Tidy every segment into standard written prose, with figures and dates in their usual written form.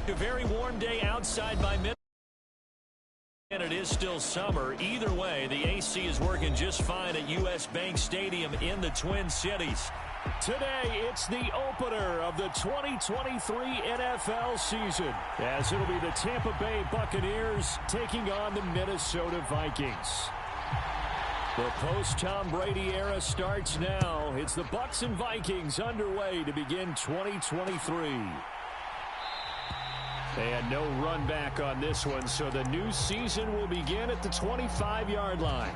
A very warm day outside by midnight. And it is still summer. Either way, the AC is working just fine at U.S. Bank Stadium in the Twin Cities. Today, it's the opener of the 2023 NFL season, as it'll be the Tampa Bay Buccaneers taking on the Minnesota Vikings. The post-Tom Brady era starts now. It's the Bucs and Vikings underway to begin 2023. And no run back on this one, so the new season will begin at the 25-yard line.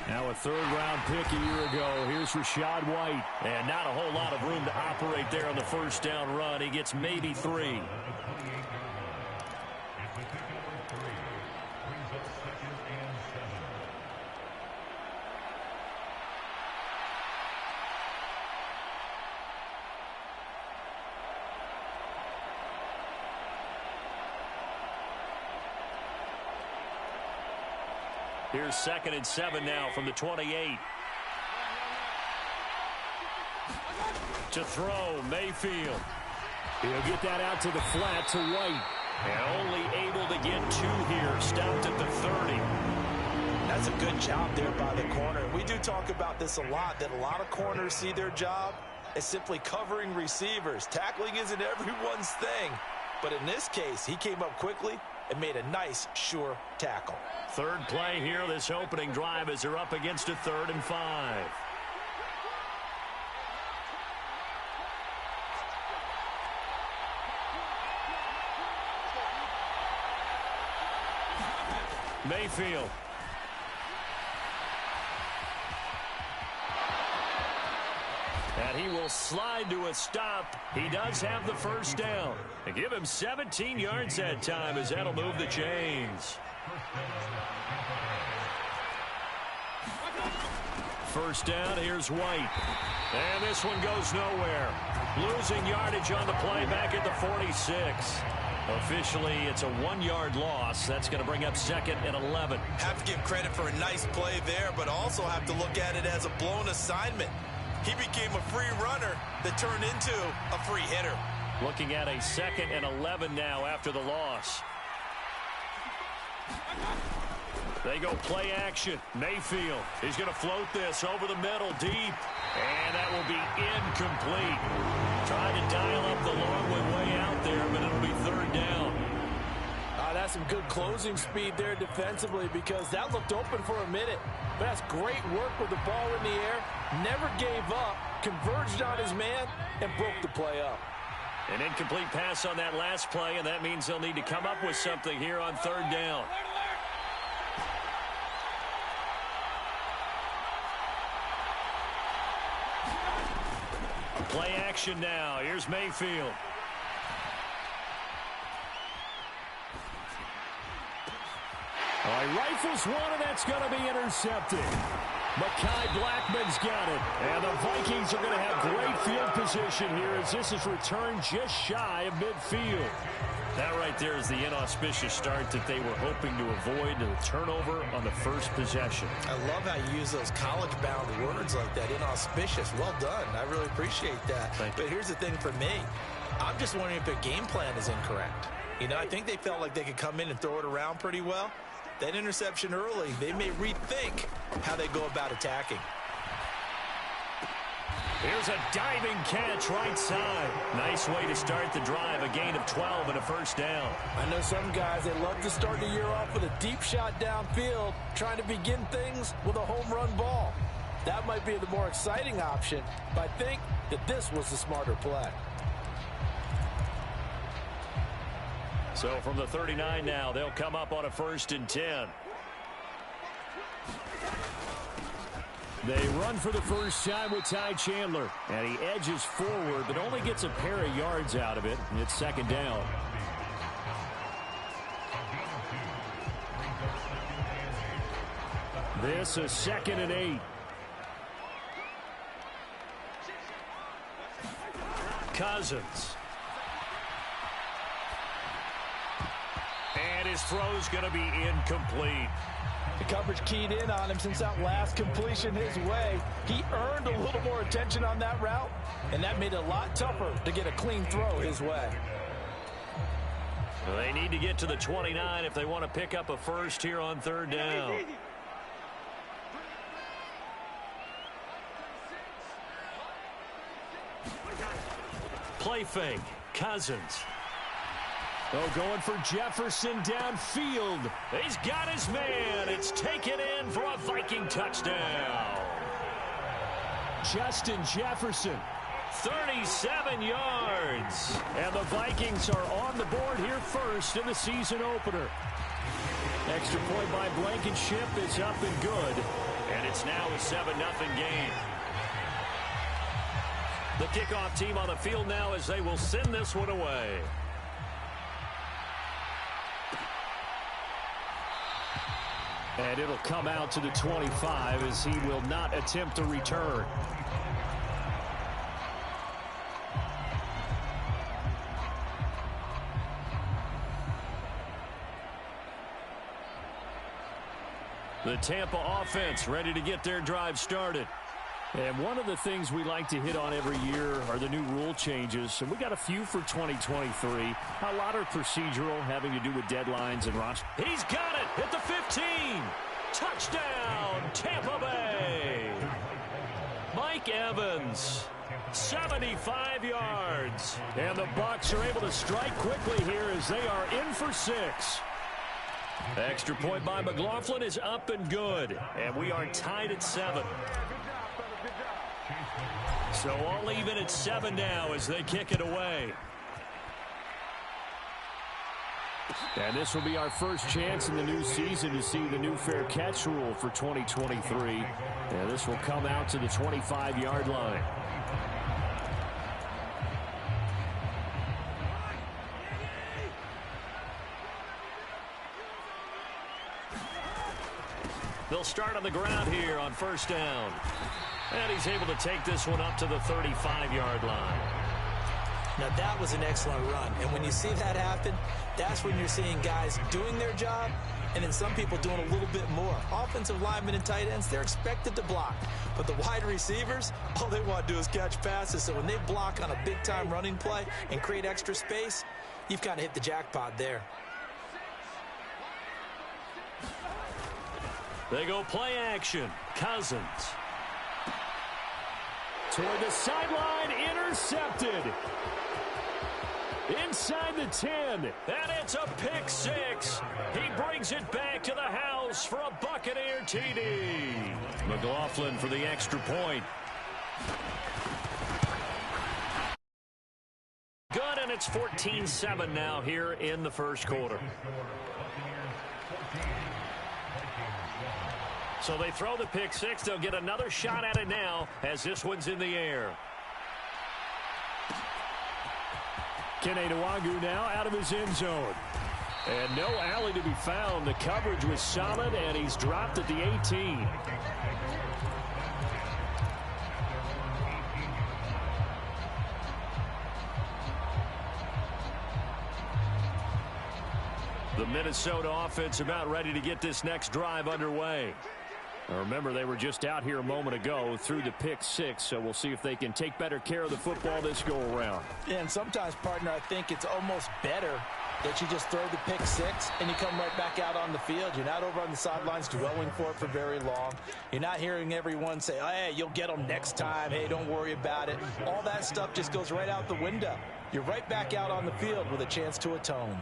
Now a third-round pick a year ago. Here's Rachaad White. And not a whole lot of room to operate there on the first down run. He gets maybe 3. Here's 2nd and 7 now from the 28. To throw, Mayfield. He'll get that out to the flat to White. And only able to get 2 here. Stopped at the 30. That's a good job there by the corner. We do talk about this a lot, that a lot of corners see their job as simply covering receivers. Tackling isn't everyone's thing. But in this case, he came up quickly and made a nice, sure tackle. Third play here, this opening drive, as they're up against a 3rd and 5. Mayfield. And he will slide to a stop. He does have the first down. They give him 17 yards that time, as that'll move the chains. First down, here's White. And this one goes nowhere. Losing yardage on the play back at the 46. Officially, it's a 1-yard loss. That's going to bring up 2nd and 11. Have to give credit for a nice play there, but also have to look at it as a blown assignment. He became a free runner that turned into a free hitter. Looking at a 2nd and 11 now after the loss. They go play action. Mayfield. He's going to float this over the middle deep. And that will be incomplete. Trying to dial up the long one way out there, but it'll be 3rd down. That's some good closing speed there defensively, because that looked open for a minute. But that's great work with the ball in the air. Never gave up. Converged on his man and broke the play up. An incomplete pass on that last play, and that means they'll need to come up with something here on 3rd down. Play action now. Here's Mayfield. He rifles one, and that's going to be intercepted. Mekhi Blackman's got it. And the Vikings are going to have great field position here, as this is returned just shy of midfield. That right there is the inauspicious start that they were hoping to avoid, the turnover on the first possession. I love how you use those college-bound words like that, inauspicious. Well done. I really appreciate that. But here's the thing for me. I'm just wondering if their game plan is incorrect. You know, I think they felt like they could come in and throw it around pretty well. That interception early, they may rethink how they go about attacking. Here's a diving catch right side. Nice way to start the drive. A gain of 12 and a first down. I know some guys, they love to start the year off with a deep shot downfield, trying to begin things with a home run ball. That might be the more exciting option, but I think that this was the smarter play. So from the 39 now, they'll come up on a 1st and 10. They run for the first time with Ty Chandler. And he edges forward, but only gets a pair of yards out of it. And it's 2nd down. This is 2nd and 8. Cousins. And his throw's going to be incomplete. The coverage keyed in on him since that last completion his way. He earned a little more attention on that route, and that made it a lot tougher to get a clean throw his way. Well, they need to get to the 29 if they want to pick up a first here on third down. Play fake. Cousins. Oh, going for Jefferson downfield. He's got his man. It's taken in for a Viking touchdown. Justin Jefferson, 37 yards. And the Vikings are on the board here first in the season opener. Extra point by Blankenship is up and good. And it's now a 7-0 game. The kickoff team on the field now as they will send this one away. And it'll come out to the 25 as he will not attempt a return. The Tampa offense ready to get their drive started. And one of the things we like to hit on every year are the new rule changes. And we got a few for 2023. A lot are procedural, having to do with deadlines and roster. He's got it at the 15. Touchdown, Tampa Bay. Mike Evans, 75 yards. And the Bucs are able to strike quickly here as they are in for 6. Extra point by McLaughlin is up and good. And we are tied at 7. So all even at 7 now as they kick it away. And this will be our first chance in the new season to see the new fair catch rule for 2023. And this will come out to the 25-yard line. They'll start on the ground here on first down. And he's able to take this one up to the 35-yard line. Now, that was an excellent run. And when you see that happen, that's when you're seeing guys doing their job and then some people doing a little bit more. Offensive linemen and tight ends, they're expected to block. But the wide receivers, all they want to do is catch passes. So when they block on a big-time running play and create extra space, you've kind of hit the jackpot there. They go play action. Cousins. Toward the sideline, intercepted. Inside the 10, and it's a pick 6. He brings it back to the house for a Buccaneer TD. McLaughlin for the extra point. Good, and it's 14-7 now here in the first quarter. So they throw the pick 6. They'll get another shot at it now as this one's in the air. Kene Nwangwu now out of his end zone. And no alley to be found. The coverage was solid, and he's dropped at the 18. The Minnesota offense about ready to get this next drive underway. Now remember, they were just out here a moment ago through the pick 6, so we'll see if they can take better care of the football this go-around. Yeah, and sometimes, partner, I think it's almost better that you just throw the pick 6 and you come right back out on the field. You're not over on the sidelines dwelling for it for very long. You're not hearing everyone say, oh, hey, you'll get them next time. Hey, don't worry about it. All that stuff just goes right out the window. You're right back out on the field with a chance to atone.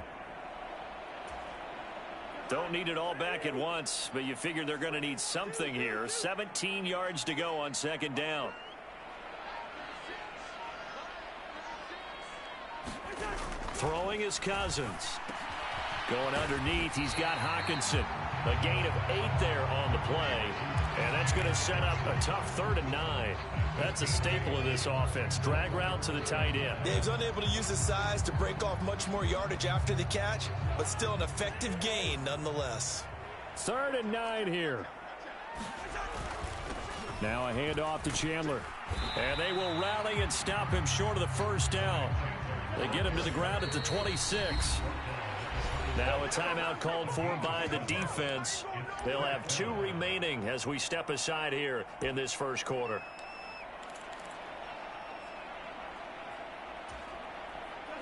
Don't need it all back at once, but you figure they're going to need something here. 17 yards to go on second down. Throwing his Cousins. Going underneath, he's got Hockenson. A gain of 8 there on the play. And that's going to set up a tough 3rd and 9. That's a staple of this offense. Drag route to the tight end. Yeah, he's unable to use his size to break off much more yardage after the catch, but still an effective gain nonetheless. 3rd and 9 here. Now a handoff to Chandler. And they will rally and stop him short of the first down. They get him to the ground at the 26. Now a timeout called for by the defense. They'll have 2 remaining as we step aside here in this first quarter.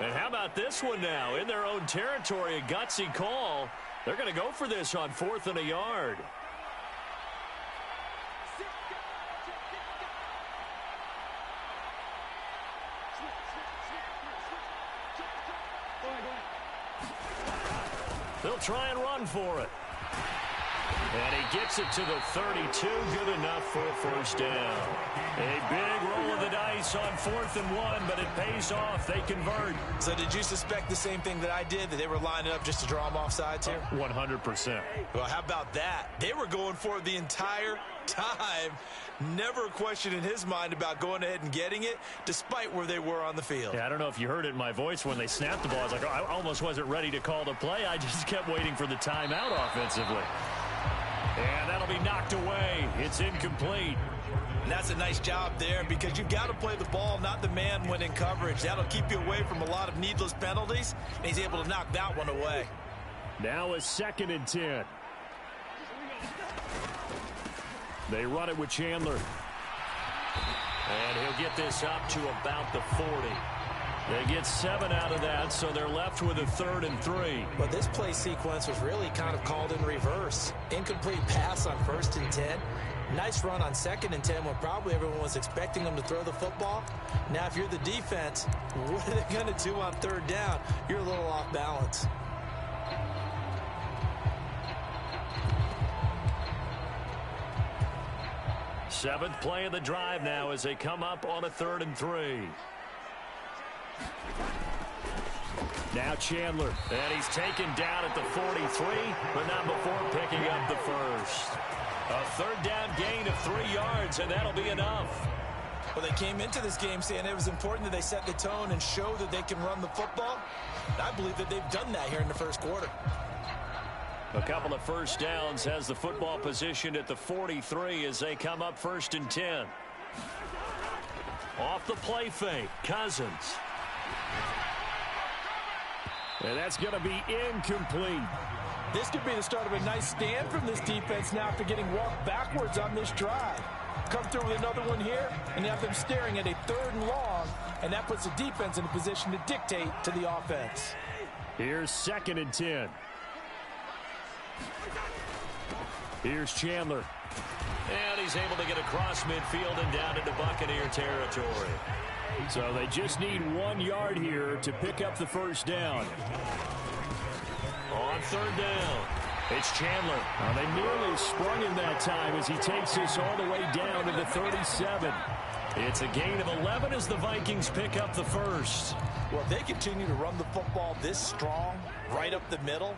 And how about this one now? In their own territory, a gutsy call. They're going to go for this on 4th and a yard. They'll try and run for it. And he gets it to the 32. Good enough for a first down. A big roll of the dice on 4th and 1, but it pays off. They convert. So did you suspect the same thing that I did, that they were lining up just to draw them off sides here? 100%. Well, how about that? They were going for it the entire time. Never a question in his mind about going ahead and getting it, despite where they were on the field. Yeah, I don't know if you heard it in my voice when they snapped the ball. I was like, oh, I almost wasn't ready to call the play. I just kept waiting for the timeout offensively. And that'll be knocked away. It's incomplete. And that's a nice job there, because you've got to play the ball, not the man when in coverage. That'll keep you away from a lot of needless penalties, and he's able to knock that one away. Now a 2nd and 10. They run it with Chandler. And he'll get this up to about the 40. They get 7 out of that, so they're left with a 3rd and 3. But this play sequence was really kind of called in reverse. Incomplete pass on 1st and 10. Nice run on 2nd and 10 when probably everyone was expecting them to throw the football. Now, if you're the defense, what are they going to do on 3rd down? You're a little off balance. Seventh play of the drive now as they come up on a 3rd and 3. Now Chandler, and he's taken down at the 43, but not before picking up the first. A 3rd down gain of 3 yards, and that'll be enough. Well, they came into this game saying it was important that they set the tone and show that they can run the football. And I believe that they've done that here in the first quarter. A couple of first downs, has the football positioned at the 43 as they come up 1st and 10. Off the play fake, Cousins. And that's going to be incomplete. This could be the start of a nice stand from this defense now after getting walked backwards on this drive. Come through with another one here, and you have them staring at a 3rd and long, and that puts the defense in a position to dictate to the offense. Here's 2nd and 10. Here's Chandler. And he's able to get across midfield and down into Buccaneer territory. So they just need 1 yard here to pick up the first down. On 3rd down, it's Chandler. They nearly sprung him that time as he takes this all the way down to the 37. It's a gain of 11 as the Vikings pick up the first. Well, if they continue to run the football this strong, right up the middle,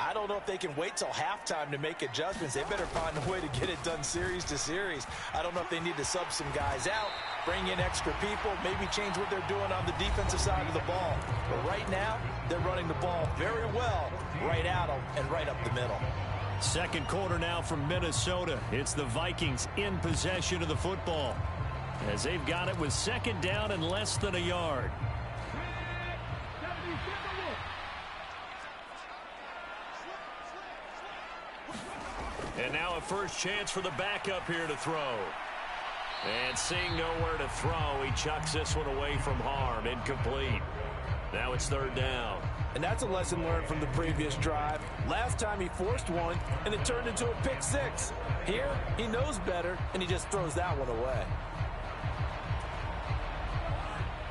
I don't know if they can wait till halftime to make adjustments. They better find a way to get it done series to series. I don't know if they need to sub some guys out, bring in extra people, maybe change what they're doing on the defensive side of the ball. But right now, they're running the ball very well right at them and right up the middle. Second quarter now from Minnesota. It's the Vikings in possession of the football as they've got it with 2nd down and less than a yard. And now a first chance for the backup here to throw. And seeing nowhere to throw, he chucks this one away from harm. Incomplete. Now it's 3rd down. And that's a lesson learned from the previous drive. Last time he forced one, and it turned into a pick 6. Here, he knows better, and he just throws that one away.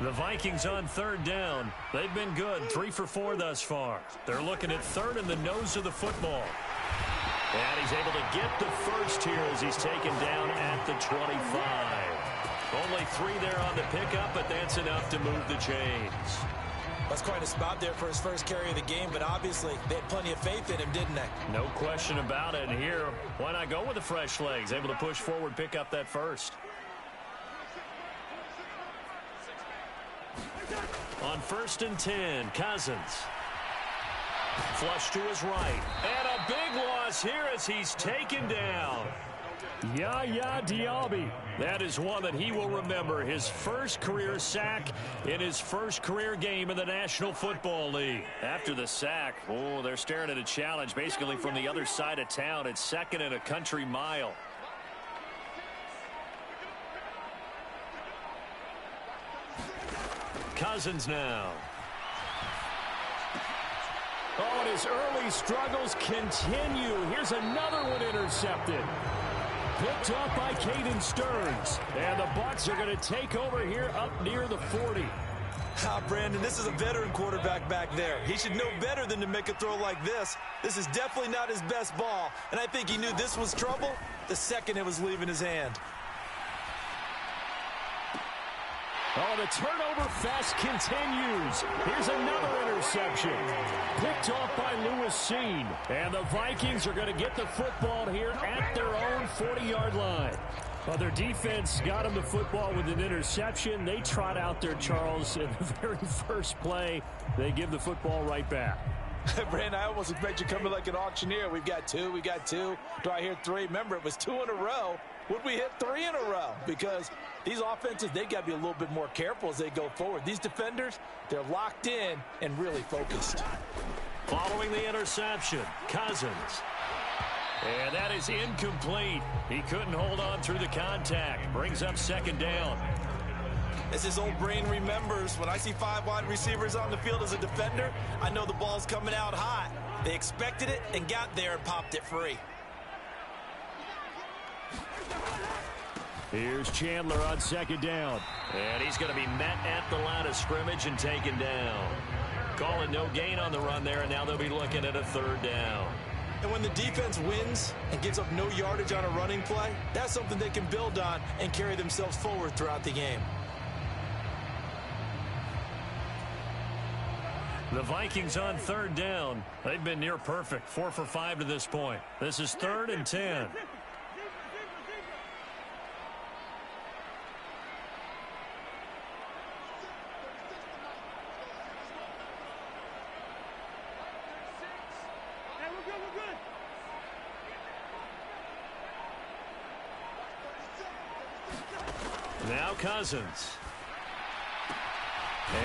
The Vikings on 3rd down. They've been good, 3 for 4 thus far. They're looking at 3rd in the nose of the football. And he's able to get the first here as he's taken down at the 25. Only 3 there on the pickup, but that's enough to move the chains. That's quite a spot there for his first carry of the game, but obviously they had plenty of faith in him, didn't they? No question about it. And here, why not go with the fresh legs? Able to push forward, pick up that first. On 1st and 10, Cousins. Flush to his right. And a big loss here as he's taken down. Yaya Diaby. That is one that he will remember. His first career sack in his first career game in the National Football League. After the sack, they're staring at a challenge basically from the other side of town. It's second and a country mile. Cousins now. Oh, and his early struggles continue. Here's another one intercepted. Picked off by Caden Stearns. And the Bucs are going to take over here up near the 40. Brandon, this is a veteran quarterback back there. He should know better than to make a throw like this. This is definitely not his best ball. And I think he knew this was trouble the second it was leaving his hand. Oh, the turnover fest continues. Here's another interception. Picked off by Lewis Seen. And the Vikings are going to get the football here at their own 40-yard line. Well, their defense got them the football with an interception. They trot out there, Charles, in the very first play. They give the football right back. Brandon, I almost expect you coming like an auctioneer. We've got two. We got two. Do I hear three? Remember, it was 2 in a row. Would we hit 3 in a row? Because these offenses, they got to be a little bit more careful as they go forward. These defenders, they're locked in and really focused. Following the interception, Cousins. And that is incomplete. He couldn't hold on through the contact. Brings up second down. As his old brain remembers, when I see 5 wide receivers on the field as a defender, I know the ball's coming out hot. They expected it and got there and popped it free. Here's Chandler on second down. And he's going to be met at the line of scrimmage and taken down. Calling no gain on the run there, and now they'll be looking at a third down. And when the defense wins and gives up no yardage on a running play, that's something they can build on and carry themselves forward throughout the game. The Vikings on third down. They've been near perfect. 4 for 5 to this point. This is 3rd and 10. Now Cousins.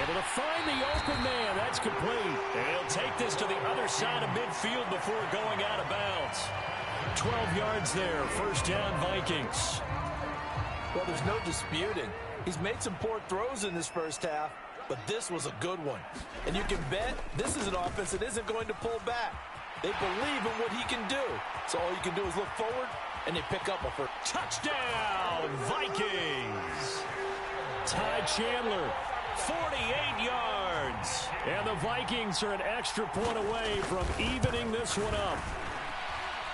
Able to find the open man. That's complete. And he'll take this to the other side of midfield before going out of bounds. 12 yards there. First down, Vikings. Well, there's no disputing. He's made some poor throws in this first half, but this was a good one. And you can bet this is an offense that isn't going to pull back. They believe in what he can do. So all you can do is look forward, and they pick up a first. Touchdown, Vikings. Ty Chandler, 48 yards. And the Vikings are an extra point away from evening this one up.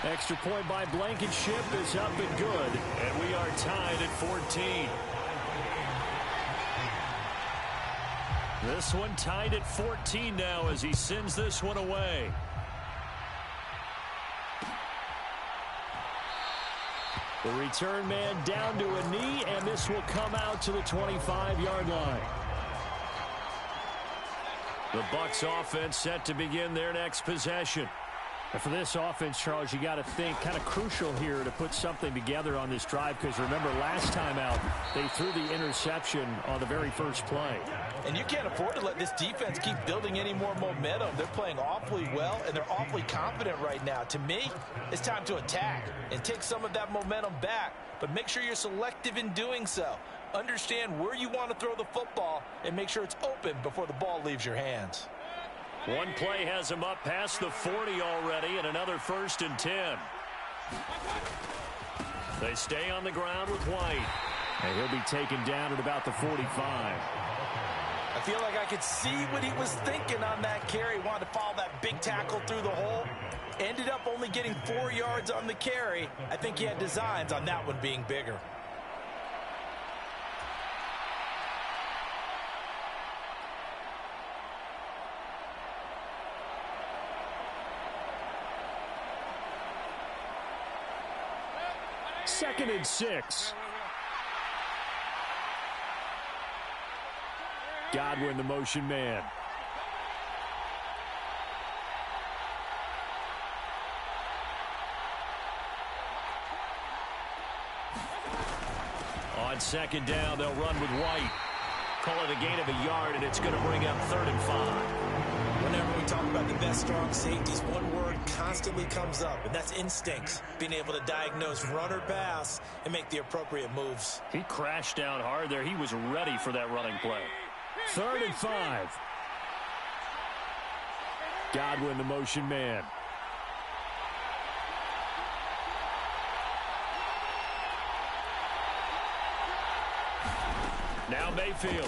Extra point by Blankenship is up and good. And we are tied at 14. This one tied at 14 now as he sends this one away. The return man down to a knee, and this will come out to the 25-yard line. The Bucs offense set to begin their next possession. And for this offense, Charles, you got to think kind of crucial here to put something together on this drive, because remember last time out they threw the interception on the very first play. And you can't afford to let this defense keep building any more momentum. They're playing awfully well, and they're awfully confident right now. To me, it's time to attack and take some of that momentum back, but make sure you're selective in doing so. Understand where you want to throw the football and make sure it's open before the ball leaves your hands. One play has him up past the 40 already, and another 1st and 10. They stay on the ground with White. And he'll be taken down at about the 45. I feel like I could see what he was thinking on that carry. Wanted to follow that big tackle through the hole. Ended up only getting 4 yards on the carry. I think he had designs on that one being bigger. Second and 6. Godwin, the motion man. On second down, they'll run with White. Call it a gain of a yard, and it's going to bring up 3rd and 5. Whenever we talk about the best strong safeties, one word constantly comes up, and that's instincts. Being able to diagnose run or pass and make the appropriate moves. He crashed down hard there. He was ready for that running play. 3rd and 5. Godwin, the motion man. Now Mayfield.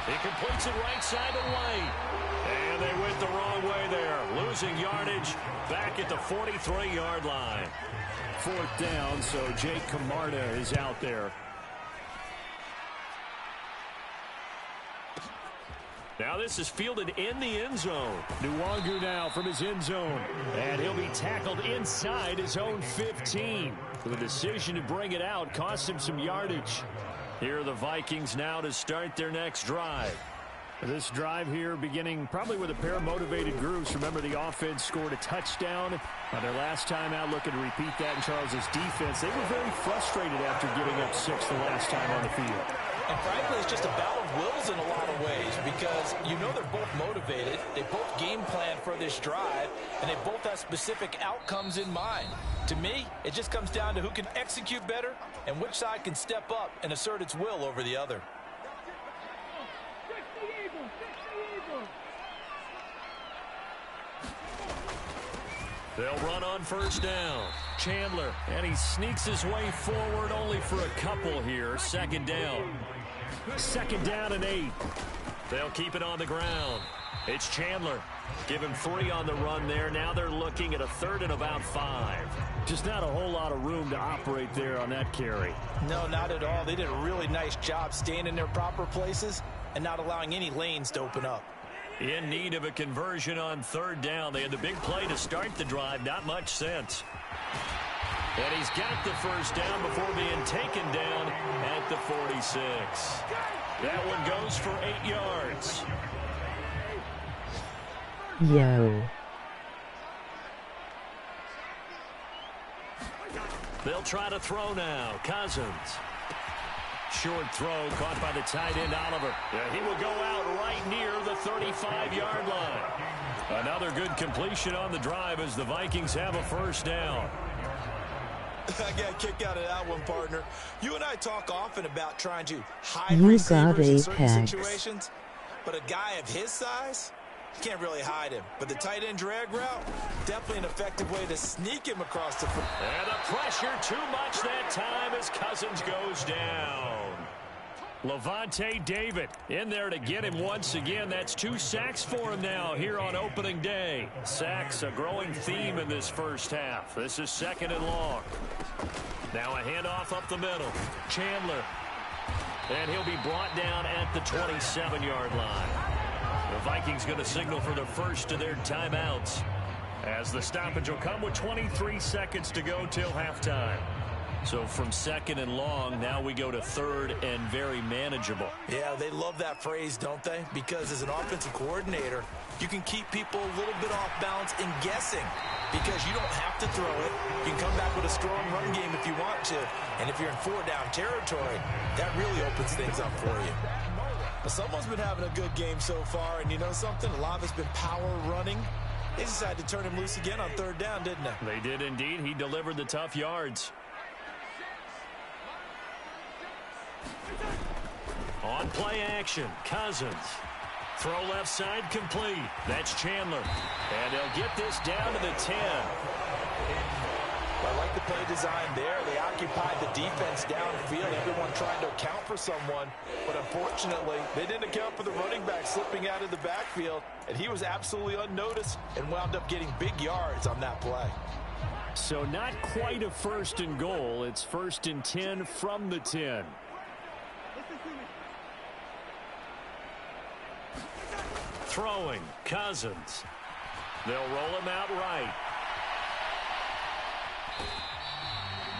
He completes it right side to White. And they went the wrong way there. Losing yardage back at the 43-yard line. 4th down, so Jake Camarda is out there. Now this is fielded in the end zone. Nwangu now from his end zone. And he'll be tackled inside his own 15. The decision to bring it out cost him some yardage. Here are the Vikings now to start their next drive. This drive here beginning probably with a pair of motivated groups. Remember, the offense scored a touchdown on their last time out, looking to repeat that in Charles's defense. They were very frustrated after giving up 6 the last time on the field. And frankly, it's just a battle of wills in a lot of ways because you know they're both motivated. They both game plan for this drive, and they both have specific outcomes in mind. To me, it just comes down to who can execute better and which side can step up and assert its will over the other. They'll run on 1st down. Chandler, and he sneaks his way forward only for a couple here. 2nd down. 2nd down and 8. They'll keep it on the ground. It's Chandler. Give him 3 on the run there. Now they're looking at a 3rd and about 5. Just not a whole lot of room to operate there on that carry. No, not at all. They did a really nice job staying in their proper places and not allowing any lanes to open up. In need of a conversion on 3rd down. They had the big play to start the drive. Not much sense. And he's got the 1st down before being taken down at the 46. That one goes for 8 yards. Yo. They'll try to throw now. Cousins. Short throw caught by the tight end, Oliver. Yeah, he will go out right near the 35-yard line. Another good completion on the drive as the Vikings have a 1st down. I got a kick out of that one, partner. You and I talk often about trying to hide You receivers got in certain Apex. situations, but a guy of his size, you can't really hide him. But the tight end drag route, definitely an effective way to sneak him across the field. And the pressure too much that time as Cousins goes down. Levante David in there to get him once again. That's 2 sacks for him now here on opening day. Sacks a growing theme in this 1st half. This is 2nd and long. Now a handoff up the middle. Chandler. And he'll be brought down at the 27-yard line. The Vikings going to signal for the first of their timeouts as the stoppage will come with 23 seconds to go till halftime. So from 2nd and long, now we go to 3rd and very manageable. Yeah, they love that phrase, don't they? Because as an offensive coordinator, you can keep people a little bit off balance and guessing because you don't have to throw it. You can come back with a strong run game if you want to. And if you're in 4-down territory, that really opens things up for you. Well, someone's been having a good game so far, and you know something? A lot of it's been power running. They decided to turn him loose again on 3rd down, didn't they? They did indeed. He delivered the tough yards. On play action, Cousins. Throw left side complete. That's Chandler. And they'll get this down to the 10. I like the play design there. They occupied the defense downfield. Everyone trying to account for someone. But unfortunately, they didn't account for the running back slipping out of the backfield. And he was absolutely unnoticed and wound up getting big yards on that play. So not quite a 1st and goal. It's 1st and 10 from the 10. Throwing, Cousins. They'll roll him out right.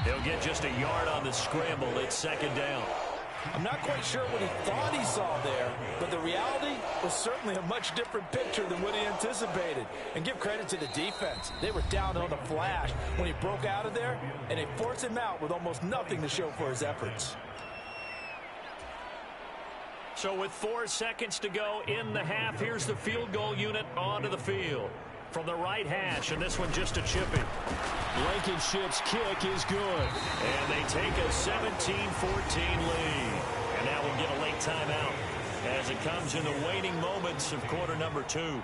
He'll get just a yard on the scramble. It's 2nd down. I'm not quite sure what he thought he saw there, but the reality was certainly a much different picture than what he anticipated. And give credit to the defense. They were down on the flash when he broke out of there, and they forced him out with almost nothing to show for his efforts. So with 4 seconds to go in the half, here's the field goal unit onto the field. From the right hash, and this one just a chipping. Blankenship's kick is good. And they take a 17-14 lead. And now we'll get a late timeout as it comes in the waning moments of quarter number 2.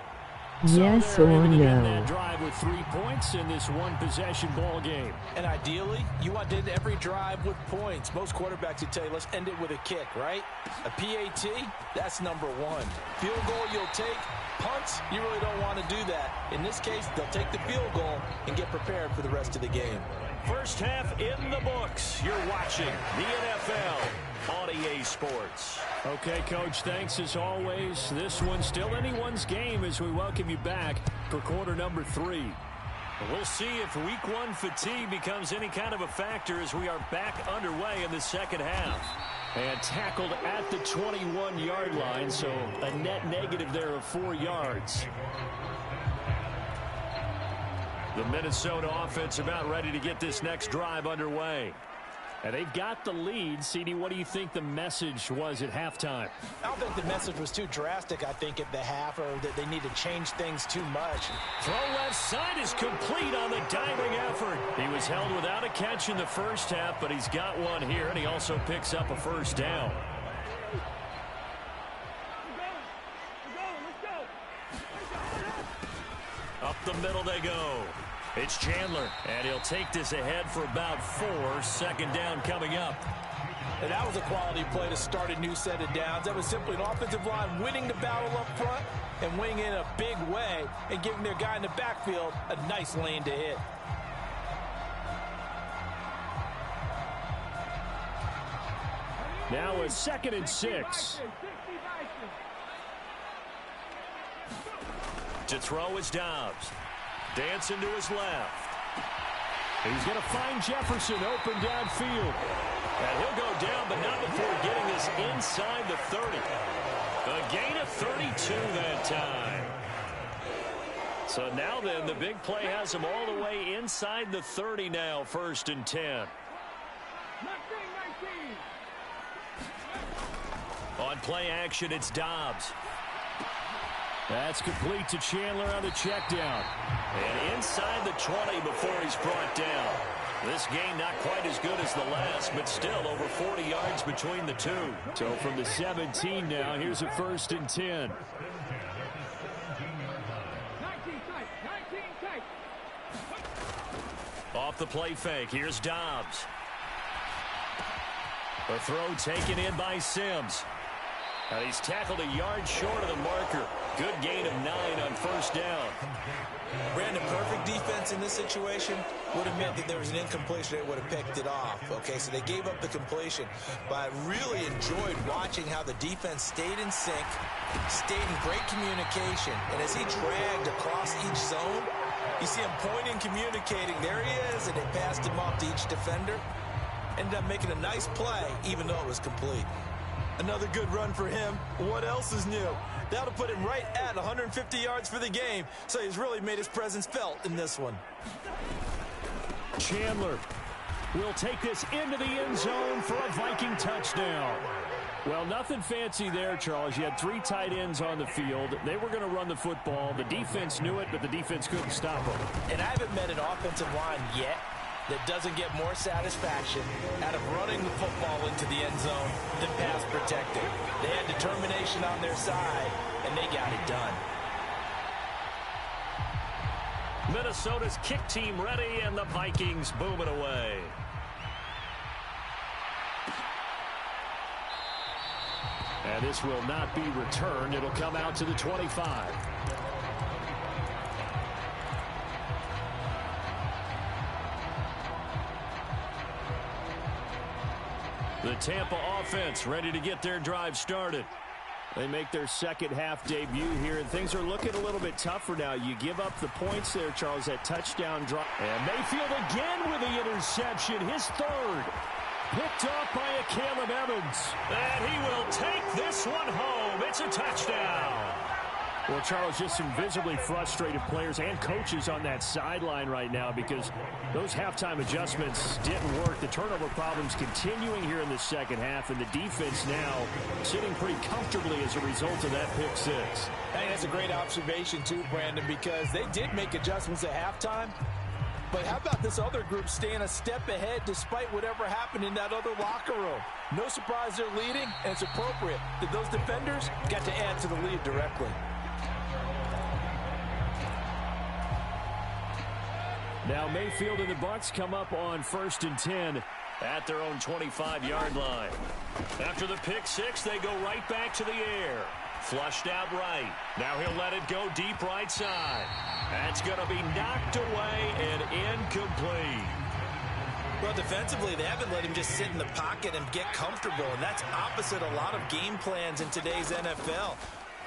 Yes or no? That drive with 3 points in this one-possession ball game. And ideally, you want to end every drive with points. Most quarterbacks would tell you, let's end it with a kick, right? A PAT, that's number 1. Field goal you'll take. Punts, you really don't want to do that. In this case, they'll take the field goal and get prepared for the rest of the game. First half in the books. You're watching the NFL on EA Sports. Okay, Coach, thanks as always. This one's still anyone's game as we welcome you back for quarter number 3. We'll see if week 1 fatigue becomes any kind of a factor as we are back underway in the second half. And tackled at the 21-yard line, so a net negative there of 4 yards. The Minnesota offense about ready to get this next drive underway. And they've got the lead. CD, what do you think the message was at halftime? I don't think the message was too drastic, I think, at the half, or that they need to change things too much. Throw left side is complete on the diving effort. He was held without a catch in the first half, but he's got one here, and he also picks up a first down. Up the middle they go. It's Chandler, and he'll take this ahead for about 4. Second down coming up. And that was a quality play to start a new set of downs. That was simply an offensive line winning the battle up front and winning in a big way and giving their guy in the backfield a nice lane to hit. Now a 2nd and 6. To throw is Dobbs. Dancing to his left. He's going to find Jefferson open downfield. And he'll go down, but not before getting this inside the 30. A gain of 32 that time. So now then, the big play has him all the way inside the 30 now, 1st and 10. On play action, it's Dobbs. That's complete to Chandler on the check down. And inside the 20 before he's brought down. This game not quite as good as the last, but still over 40 yards between the two. So from the 17 now, here's a 1st and 10. Off the play fake, here's Dobbs. A throw taken in by Sims. He's tackled a yard short of the marker. Good gain of 9 on 1st down. Brandon, perfect defense in this situation would have meant that there was an incompletion that would have picked it off. Okay, so they gave up the completion. But I really enjoyed watching how the defense stayed in sync, stayed in great communication. And as he dragged across each zone, you see him pointing, communicating. There he is, and they passed him off to each defender. Ended up making a nice play, even though it was complete. Another good run for him. What else is new? That'll put him right at 150 yards for the game, so he's really made his presence felt in this one. Chandler will take this into the end zone for a Viking touchdown. Well, nothing fancy there, Charles. You had 3 tight ends on the field. They were going to run the football. The defense knew it, but the defense couldn't stop them. And I haven't met an offensive line yet that doesn't get more satisfaction out of running the football into the end zone than pass protecting. They had determination on their side, and they got it done. Minnesota's kick team ready, and the Vikings booming away. And this will not be returned. It'll come out to the 25. The Tampa offense ready to get their drive started. They make their second half debut here, and things are looking a little bit tougher now. You give up the points there, Charles, that touchdown drop. And Mayfield again with the interception, his 3rd. Picked off by a Caleb Evans. And he will take this one home. It's a touchdown. Well, Charles, just some visibly frustrated players and coaches on that sideline right now because those halftime adjustments didn't work. The turnover problems continuing here in the second half, and the defense now sitting pretty comfortably as a result of that pick six. Hey, that's a great observation too, Brandon, because they did make adjustments at halftime. But how about this other group staying a step ahead despite whatever happened in that other locker room? No surprise they're leading, and it's appropriate that those defenders got to add to the lead directly. Now Mayfield and the Bucs come up on 1st and 10 at their own 25-yard line. After the pick six, they go right back to the air. Flushed out right. Now he'll let it go deep right side. That's going to be knocked away and incomplete. Well, defensively, they haven't let him just sit in the pocket and get comfortable, and that's opposite a lot of game plans in today's NFL.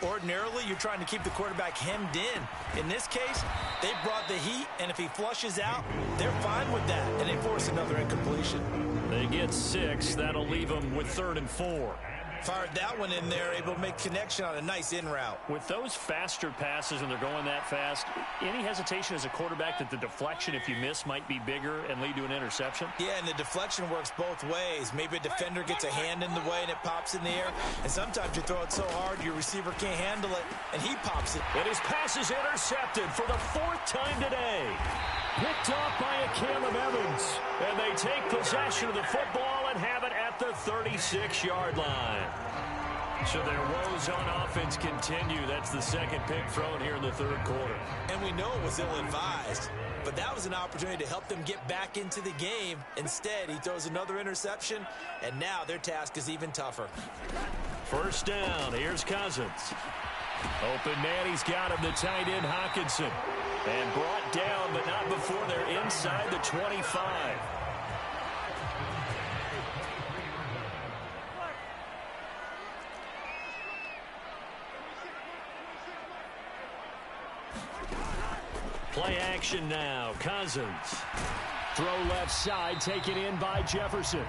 Ordinarily, you're trying to keep the quarterback hemmed in. In this case, they brought the heat, and if he flushes out, they're fine with that, and they force another incompletion. They get 6. That'll leave them with 3rd and 4. Fired that one in there, able to make connection on a nice in route. With those faster passes when they're going that fast, any hesitation as a quarterback that the deflection, if you miss, might be bigger and lead to an interception? Yeah, and the deflection works both ways. Maybe a defender gets a hand in the way and it pops in the air. And sometimes you throw it so hard your receiver can't handle it, and he pops it. And his pass is intercepted for the 4th time today. Picked off by a Caleb Evans. And they take possession of the football and have it at the 36-yard line. So their woes on offense continue. That's the second pick thrown here in the 3rd quarter. And we know it was ill-advised, but that was an opportunity to help them get back into the game. Instead, he throws another interception, and now their task is even tougher. 1st down. Here's Cousins. Open man, he's got him, the tight end Hockenson. And brought down, but not before they're inside the 25. Play action now. Cousins. Throw left side, taken in by Jefferson.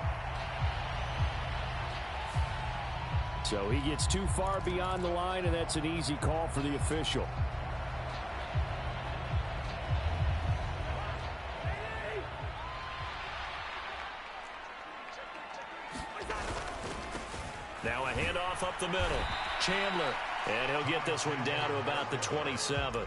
So he gets too far beyond the line, and that's an easy call for the official. Now a handoff up the middle. Chandler. And he'll get this one down to about the 27.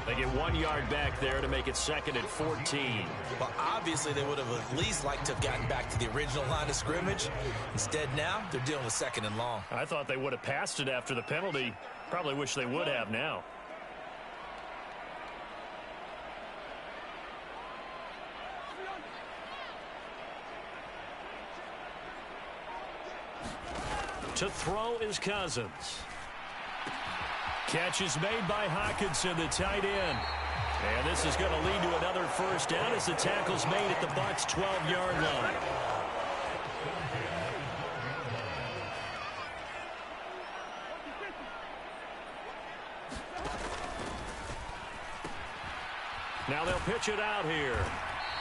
They get 1 yard back there to make it 2nd and 14. Well, obviously they would have at least liked to have gotten back to the original line of scrimmage. Instead now, they're dealing with 2nd and long. I thought they would have passed it after the penalty. Probably wish they would have now. To throw is Cousins. Catch is made by Hockenson, the tight end. And this is going to lead to another 1st down as the tackle's made at the Bucs' 12-yard line. Now they'll pitch it out here.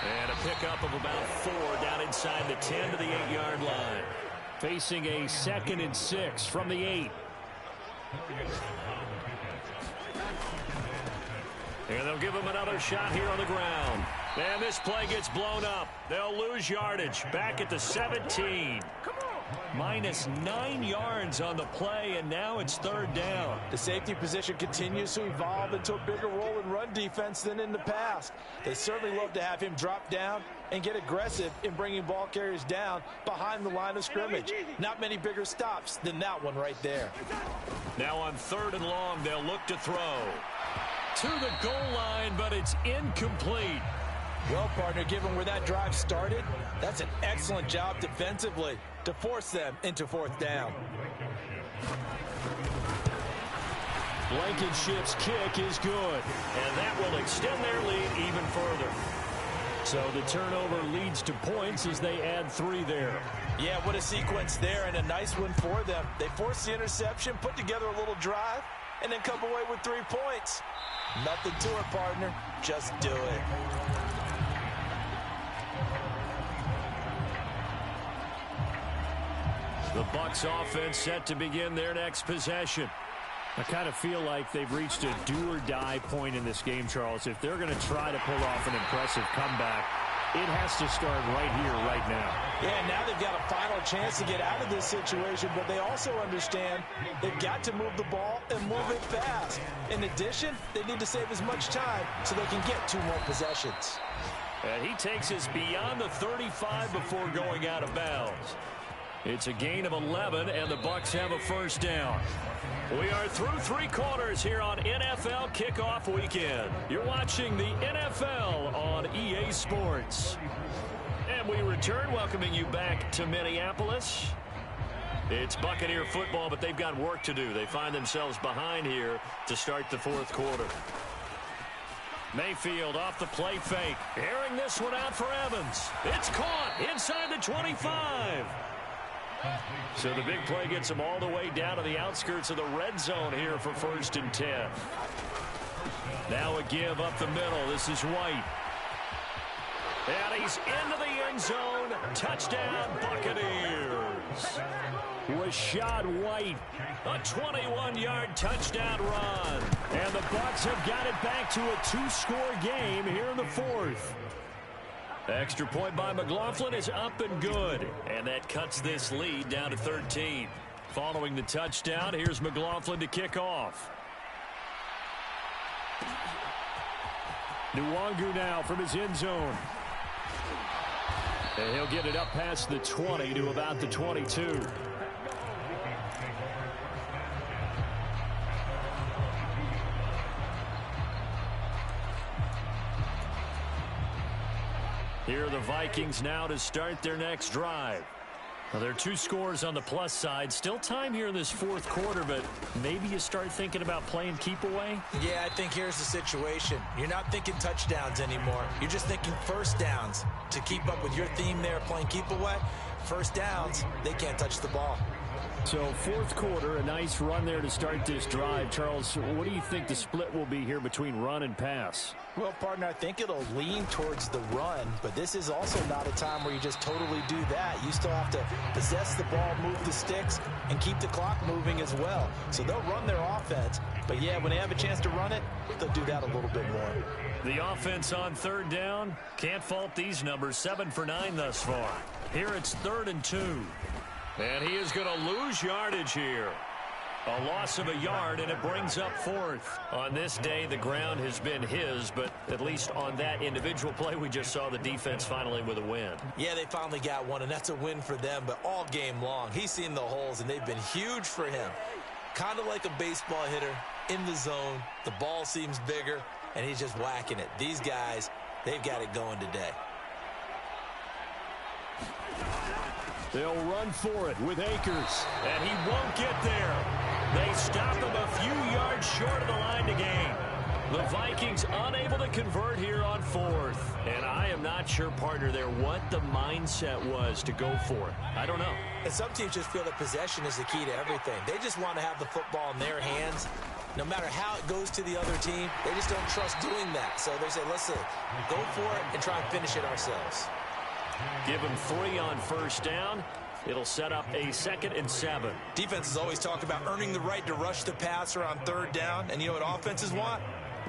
And a pickup of about 4 down inside the 10 to the 8-yard line. Facing a 2nd and 6 from the 8. And they'll give him another shot here on the ground. And this play gets blown up. They'll lose yardage. Back at the 17. Minus 9 yards on the play, and now it's 3rd down. The safety position continues to evolve into a bigger role in run defense than in the past. They certainly love to have him drop down and get aggressive in bringing ball carriers down behind the line of scrimmage. Not many bigger stops than that one right there. Now on 3rd and long, they'll look to throw. To the goal line, but it's incomplete. Well, partner, given where that drive started, that's an excellent job defensively to force them into 4th down. Blankenship's kick is good, and that will extend their lead even further. So the turnover leads to points as they add 3 there. Yeah, what a sequence there, and a nice one for them. They force the interception, put together a little drive, and then come away with 3 points. Nothing to it, partner. Just do it. The Bucs offense set to begin their next possession. I kind of feel like they've reached a do-or-die point in this game, Charles. If they're going to try to pull off an impressive comeback, it has to start right here, right now. Yeah, now they've got a final chance to get out of this situation, but they also understand they've got to move the ball and move it fast. In addition, they need to save as much time so they can get 2 more possessions. And he takes us beyond the 35 before going out of bounds. It's a gain of 11, and the Bucs have a first down. We are through 3 quarters here on NFL Kickoff Weekend. You're watching the NFL on EA Sports. And we return, welcoming you back to Minneapolis. It's Buccaneer football, but they've got work to do. They find themselves behind here to start the 4th quarter. Mayfield off the play fake. Airing this one out for Evans. It's caught inside the 25. So the big play gets him all the way down to the outskirts of the red zone here for 1st and 10. Now a give up the middle. This is White. And he's into the end zone. Touchdown, Buccaneers. Rashad White, a 21-yard touchdown run. And the Bucs have got it back to a 2-score game here in the 4th. Extra point by McLaughlin is up and good. And that cuts this lead down to 13. Following the touchdown, here's McLaughlin to kick off. Nwangu now from his end zone. And he'll get it up past the 20 to about the 22. Here are the Vikings now to start their next drive. Now, there are 2 scores on the plus side. Still time here in this 4th quarter, but maybe you start thinking about playing keep away? Yeah, I think here's the situation. You're not thinking touchdowns anymore. You're just thinking first downs. To keep up with your theme there, playing keep away, first downs, they can't touch the ball. So 4th quarter, a nice run there to start this drive. Charles, what do you think the split will be here between run and pass? Well, partner, I think it'll lean towards the run, but this is also not a time where you just totally do that. You still have to possess the ball, move the sticks, and keep the clock moving as well. So they'll run their offense, but yeah, when they have a chance to run it, they'll do that a little bit more. The offense on 3rd down, can't fault these numbers, 7 for 9 thus far. Here it's 3rd and 2. And he is going to lose yardage here. A loss of a yard, and it brings up 4th. On this day, the ground has been his, but at least on that individual play, we just saw the defense finally with a win. Yeah, they finally got one, and that's a win for them, but all game long, he's seen the holes, and they've been huge for him. Kind of like a baseball hitter in the zone. The ball seems bigger, and he's just whacking it. These guys, they've got it going today. They'll run for it with Akers, and he won't get there. They stop him a few yards short of the line to gain. The Vikings unable to convert here on 4th. And I am not sure, partner, there what the mindset was to go for it. I don't know. And some teams just feel that possession is the key to everything. They just want to have the football in their hands. No matter how it goes to the other team, they just don't trust doing that. So they say, listen, go for it and try and finish it ourselves. Give him 3 on 1st down. It'll set up a 2nd and 7. Defenses always talk about earning the right to rush the passer on 3rd down. And you know what offenses want?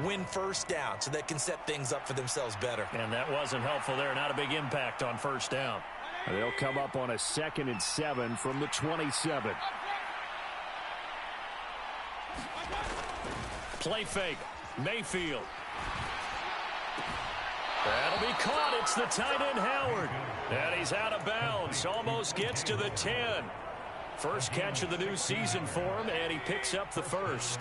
Win 1st down so they can set things up for themselves better. And that wasn't helpful there. Not a big impact on 1st down. They'll come up on a 2nd and 7 from the 27. Play fake. Mayfield. That'll be caught. It's the tight end, Howard. And he's out of bounds. Almost gets to the 10. First catch of the new season for him, and he picks up the 1st.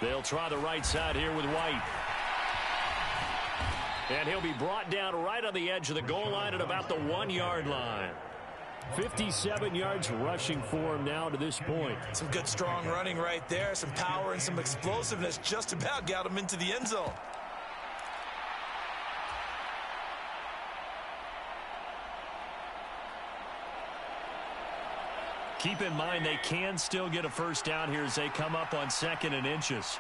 They'll try the right side here with White. And he'll be brought down right on the edge of the goal line at about the 1-yard line. 57 yards rushing for him now to this point. Some good strong running right there. Some power and some explosiveness just about got him into the end zone. Keep in mind they can still get a 1st down here as they come up on 2nd and inches.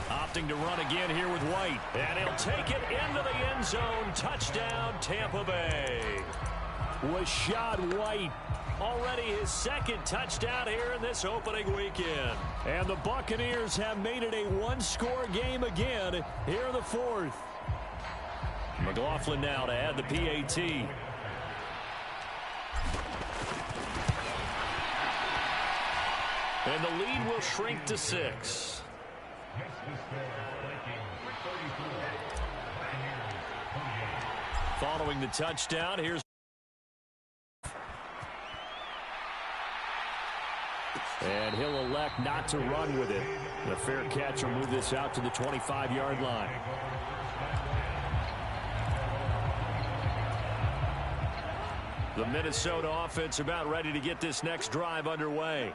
Opting to run again here with White. And he'll take it into the end zone. Touchdown, Tampa Bay. Rashad White, already his second touchdown here in this opening weekend. And the Buccaneers have made it a one-score game again here in the fourth. McLaughlin now to add the PAT. And the lead will shrink to 6. Following the touchdown, here's and he'll elect not to run with it. The fair catch will move this out to the 25-yard line. The Minnesota offense about ready to get this next drive underway.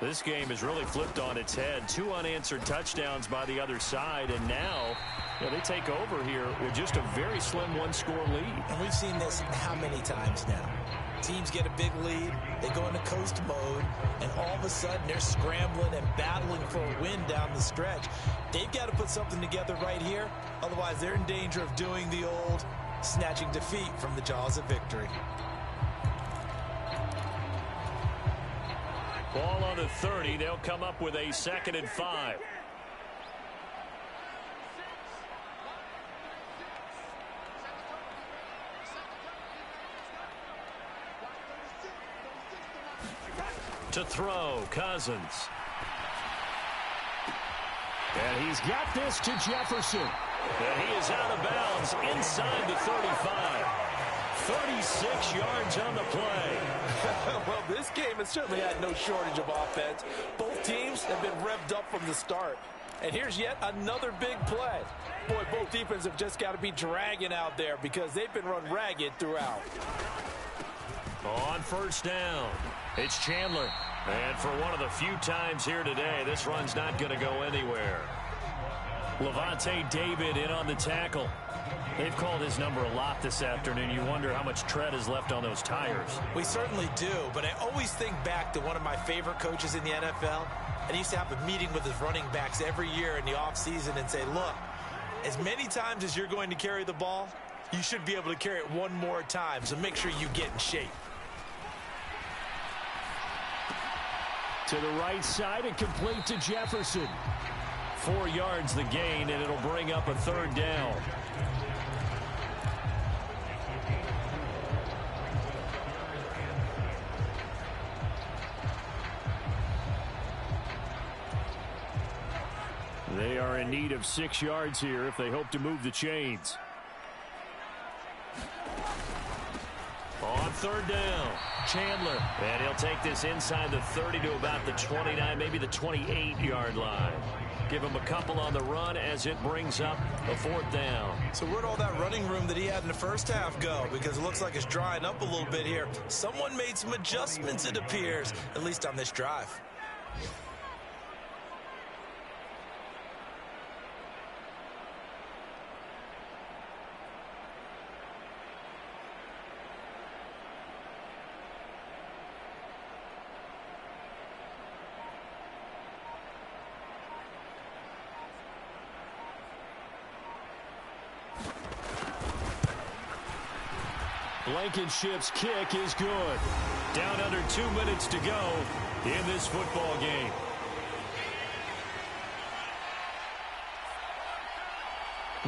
This game has really flipped on its head. 2 unanswered touchdowns by the other side, and now they take over here with just a very slim one-score lead. And we've seen this how many times now? Teams get a big lead, they go into coast mode, and all of a sudden they're scrambling and battling for a win down the stretch. They've got to put something together right here, otherwise they're in danger of doing the old snatching defeat from the jaws of victory. Ball on the 30. They'll come up with a 2nd and 5. To throw, Cousins. And he's got this to Jefferson. And he is out of bounds inside the 35. 36 yards on the play. Well, this game has certainly had no shortage of offense. Both teams have been revved up from the start. And here's yet another big play. Boy, both defenses have just got to be dragging out there because they've been run ragged throughout. On first down, it's Chandler. And for one of the few times here today, this run's not going to go anywhere. Levante David in on the tackle. They've called his number a lot this afternoon. You wonder how much tread is left on those tires. We certainly do, but I always think back to one of my favorite coaches in the NFL. And he used to have a meeting with his running backs every year in the offseason and say, look, as many times as you're going to carry the ball, you should be able to carry it one more time, so make sure you get in shape. To the right side and complete to Jefferson. 4 yards the gain, and it'll bring up a 3rd down. They are in need of 6 yards here if they hope to move the chains. On 3rd down, Chandler. And he'll take this inside the 30 to about the 29, maybe the 28-yard line. Give him a couple on the run as it brings up a 4th down. So where'd all that running room that he had in the first half go? Because it looks like it's drying up a little bit here. Someone made some adjustments, it appears, at least on this drive. Blankenship's kick is good. Down under 2 minutes to go in this football game.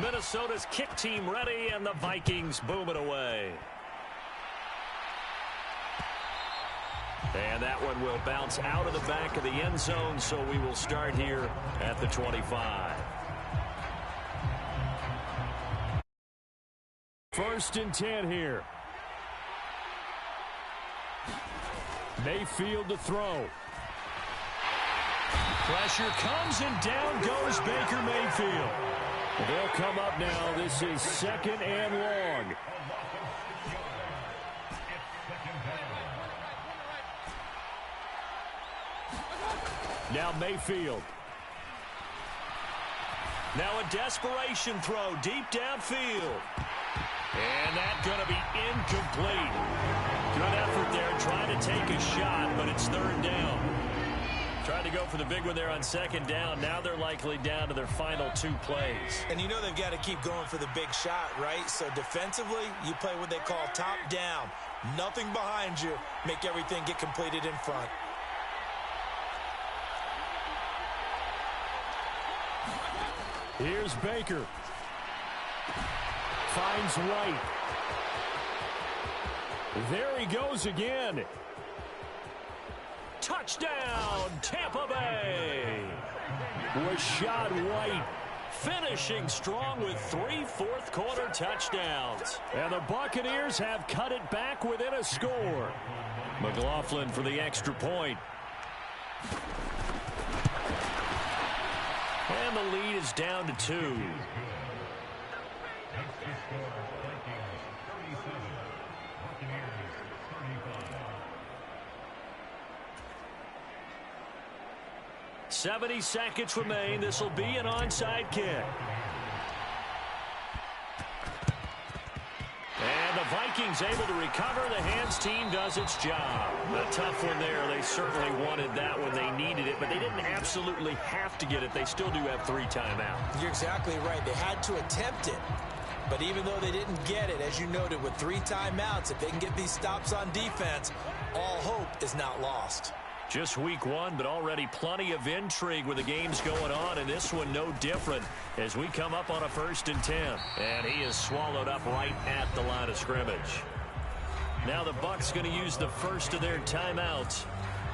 Minnesota's kick team ready, and the Vikings boom it away. And that one will bounce out of the back of the end zone, so we will start here at the 25. 1st and 10 here. Mayfield to throw. Pressure comes, and down goes Baker Mayfield. They'll come up now. This is 2nd and long. Now Mayfield. Now a desperation throw deep downfield. And that's going to be incomplete. Good effort there trying to take a shot, but it's 3rd down. Tried to go for the big one there on second down. Now they're likely down to their final 2 plays. And you know they've got to keep going for the big shot, right? So defensively, you play what they call top down. Nothing behind you. Make everything get completed in front. Here's Baker. Finds White. There he goes again. Touchdown, Tampa Bay. Rashad White. Finishing strong with 3 fourth-quarter touchdowns. And the Buccaneers have cut it back within a score. McLaughlin for the extra point. And the lead is down to 2. .70 seconds remain. This will be an onside kick. And the Vikings able to recover. The hands team does its job. A tough one there. They certainly wanted that when they needed it, but they didn't absolutely have to get it. They still do have 3 timeouts. You're exactly right. They had to attempt it. But even though they didn't get it, as you noted, with 3 timeouts, if they can get these stops on defense, all hope is not lost. Just week 1, but already plenty of intrigue with the games going on, and this one no different as we come up on a 1st and 10. And he is swallowed up right at the line of scrimmage. Now the Bucs going to use the first of their timeouts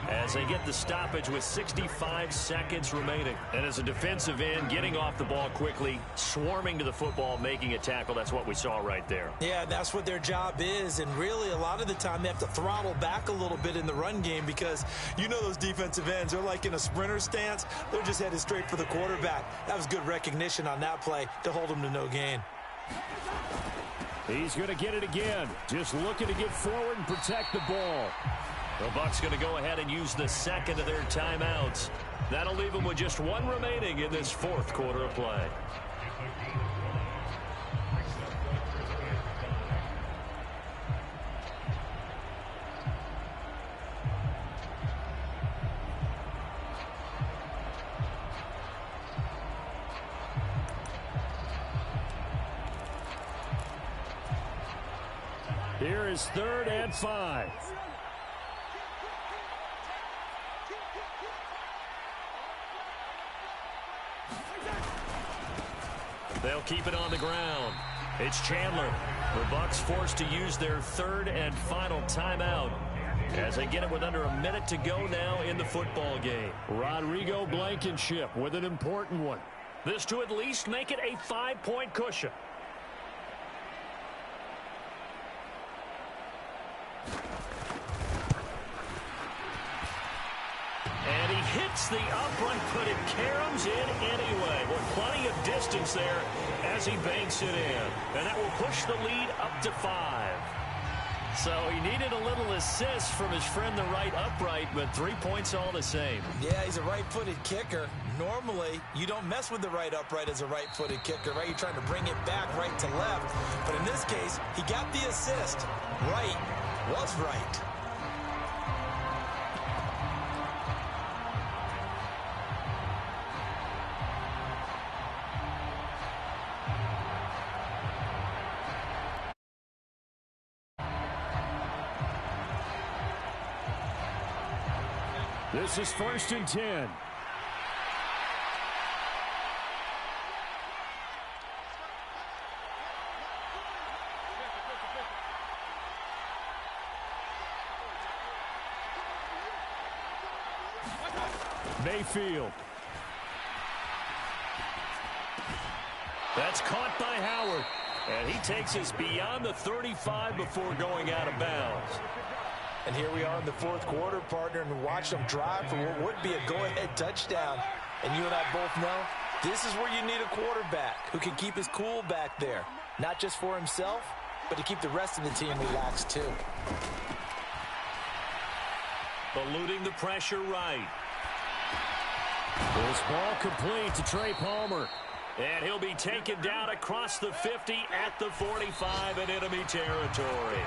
as they get the stoppage with 65 seconds remaining. And as a defensive end, getting off the ball quickly, swarming to the football, making a tackle, that's what we saw right there. Yeah, that's what their job is, and really a lot of the time they have to throttle back a little bit in the run game because you know those defensive ends, they're like in a sprinter stance. They're just headed straight for the quarterback. That was good recognition on that play to hold them to no gain. He's going to get it again. Just looking to get forward and protect the ball. The Bucs going to go ahead and use the second of their timeouts. That'll leave them with just 1 remaining in this 4th quarter of play. Here is 3rd and 5. They'll keep it on the ground. It's Chandler. The Bucs forced to use their 3rd and final timeout as they get it with under a minute to go now in the football game. Rodrigo Blankenship with an important one. This to at least make it a 5-point cushion. And he hits the upright, but it caroms in anyway. With plenty of distance there as he banks it in. And that will push the lead up to 5. So he needed a little assist from his friend the right upright, but 3 points all the same. Yeah, he's a right-footed kicker. Normally, you don't mess with the right upright as a right-footed kicker, right? You're trying to bring it back right to left. But in this case, he got the assist. Right was right. This is 1st and 10. Mayfield. That's caught by Howard. And he takes us beyond the 35 before going out of bounds. And here we are in the 4th quarter, partner, and watch them drive for what would be a go-ahead touchdown. And you and I both know this is where you need a quarterback who can keep his cool back there. Not just for himself, but to keep the rest of the team relaxed too. Eluding the pressure right. This ball complete to Trey Palmer. And he'll be taken down across the 50 at the 45 in enemy territory.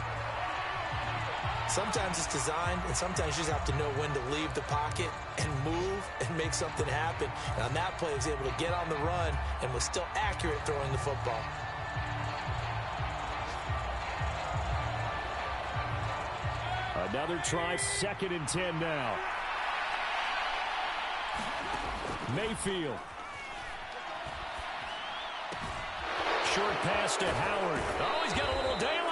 Sometimes it's designed, and sometimes you just have to know when to leave the pocket and move and make something happen. And on that play, he was able to get on the run and was still accurate throwing the football. Another try, 2nd and 10 now. Mayfield. Short pass to Howard. Oh, he's got a little daylight.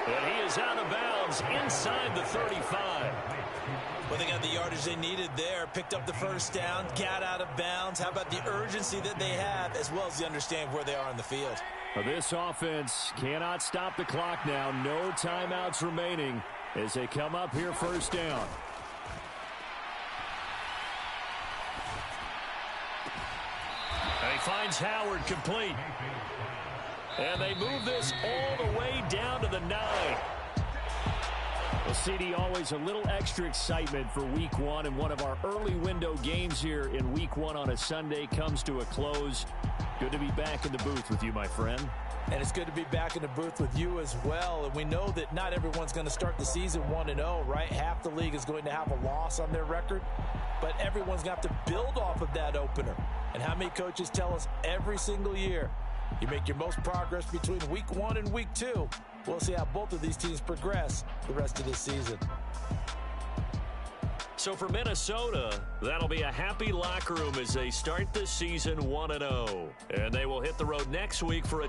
And he is out of bounds inside the 35. Well, they got the yardage they needed there. Picked up the first down, got out of bounds. How about the urgency that they have, as well as the understanding of where they are on the field? Well, this offense cannot stop the clock now. No timeouts remaining as they come up here 1st down. And he finds Howard complete. And they move this all the way down to the 9. Well, CD, always a little extra excitement for Week 1, and one of our early window games here in Week 1 on a Sunday comes to a close. Good to be back in the booth with you, my friend. And it's good to be back in the booth with you as well. And we know that not everyone's going to start the season 1-0, right? Half the league is going to have a loss on their record. But everyone's going to have to build off of that opener. And how many coaches tell us every single year, you make your most progress between Week 1 and Week 2. We'll see how both of these teams progress the rest of this season. So for Minnesota, that'll be a happy locker room as they start the season 1-0. And they will hit the road next week for a